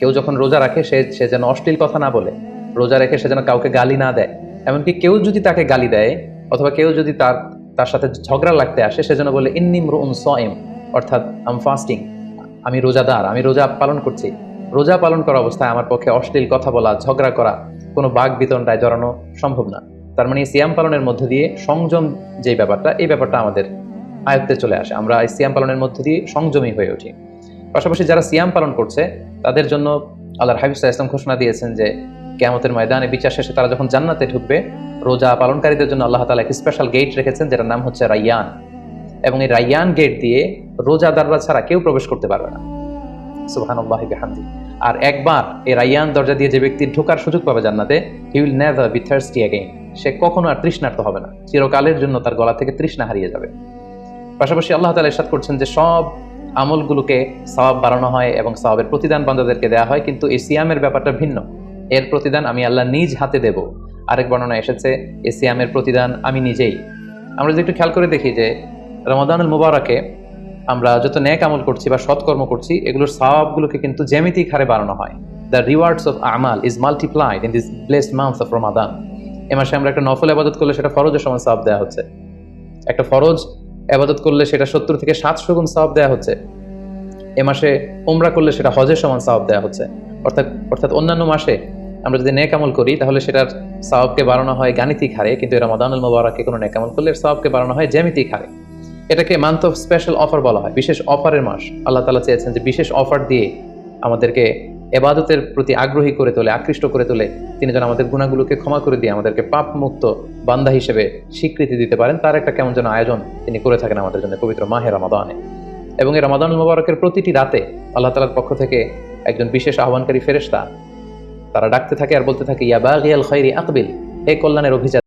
কেউ যখন রোজা রাখে সে সে যেন অশ্লীল কথা না বলে, রোজা রেখে সে যেন কাউকে গালি না দেয়। এমনকি কেউ যদি তাকে গালি দেয় অথবা কেউ যদি তার তার সাথে ঝগড়া লাগতে আসে, সে যেন বলে ইন্নী ইমরুউন সাইম, অর্থাৎ আম ফাস্টিং, আমি রোজাদার, আমি রোজা পালন করছি। রোজা পালন করা অবস্থায় আমার পক্ষে অশ্লীল কথা বলা, ঝগড়া করা, কোনো বাক বিতণ্ডায় জড়ানো সম্ভব না। তার মানে সিয়াম পালনের মধ্যে দিয়ে সংযম যে ব্যাপারটা, এই ব্যাপারটা আমাদের আয়ত্তে চলে আসে। আমরা এই সিয়াম পালনের মধ্যে দিয়ে সংযমী হয়ে উঠি। পাশাপাশি যারা সিয়াম পালন করছে তাদের জন্য আল্লাহর হাবিব সাল্লাল্লাহু আলাইহি ওয়াসাল্লাম ঘোষণা দিয়েছেন যে কিয়ামতের ময়দানে বিচার শেষে তারা যখন জান্নাতে ঢুকবে, রোজা পালনকারীদের জন্য আল্লাহ তাআলা এক স্পেশাল গেট রেখেছেন, যেটার নাম হচ্ছে রাইয়ান। এবং এই রাইয়ান গেট দিয়ে রোজাদাররা ছাড়া কেউ প্রবেশ করতে পারবে না। সুবহানাল্লাহি বিহামদি। আর একবার এই রাইয়ান দরজা দিয়ে যে ব্যক্তি ঢোকার সুযোগ পাবে জান্নাতে, he will never be thirsty again. সে কখনো আর তৃষ্ণার্ত হবে না, চিরকালের জন্য তার গলা থেকে তৃষ্ণা হারিয়ে যাবে। পাশাপাশি আল্লাহ তাআলা ইরশাদ করছেন যে সব আমলগুলোকে সওয়াব বাড়ানো হয় এবং সওয়াবের প্রতিদান বান্দাদেরকে দেওয়া হয়, কিন্তু এই সিয়ামের ব্যাপারটা ভিন্ন। এর প্রতিদান আমি আল্লাহ নিজ হাতে দেব। আরেক বর্ণনা এসেছে এই সিয়ামের প্রতিদান আমি নিজেই। আমরা যদি একটু খেয়াল করে দেখি যে রমাদানুল মুবারাকে আমরা যত নেক আমল করছি বা সৎকর্ম করছি, এগুলোর সওয়াবগুলোকে কিন্তু জ্যামিতিক হারে বাড়ানো হয়। দ্য রিওয়ার্ডস অফ আমাল is multiplied in this blessed month of Ramadan. এ মাসে আমরা একটা নফল ইবাদত করলে সেটা ফরজের সমান সওয়াব দেওয়া হচ্ছে। একটা ফরজ ইবাদত করলে সেটা 70 থেকে 700 গুণ সওয়াব দেওয়া হচ্ছে। এ মাসে উমরা করলে সেটা হজের সমান সওয়াব দেওয়া হচ্ছে। অর্থাৎ অন্যান্য মাসে আমরা যদি নেক আমল করি তাহলে সেটার সওয়াবকে বাড়ানো হয় গাণিতিক হারে, কিন্তু রমাদানুল মুবারাকে কোনো নেক আমল করলে এর সওয়াবকে বাড়ানো হয় জ্যামিতিক হারে। এটাকে মান্থ অফ স্পেশাল অফার বলা হয়, বিশেষ অফারের মাস। আল্লাহ তাআলা চেয়েছেন যে বিশেষ অফার দিয়ে আমাদেরকে ইবাদতের প্রতি আগ্রহী করে তোলে, আকৃষ্ট করে তোলে। তিনি যেন আমাদের গুনাহগুলোকে ক্ষমা করে দিয়ে আমাদেরকে পাপ মুক্ত বান্দা হিসেবে স্বীকৃতি দিতে পারেন, তার একটা কেমন যেন আয়োজন তিনি করে থাকেন আমাদের জন্য পবিত্র মাহে রমাদানে। এবং এই রমাদানুল মুবারকের প্রতিটি রাতে আল্লাহ তাআলার পক্ষ থেকে একজন বিশেষ আহ্বানকারী ফেরেশতা তারা ডাকতে থাকে আর বলতে থাকে ইয়া বাগিয়াল খায়রি আকবিল, হে কল্যাণের অভিযাত্রী,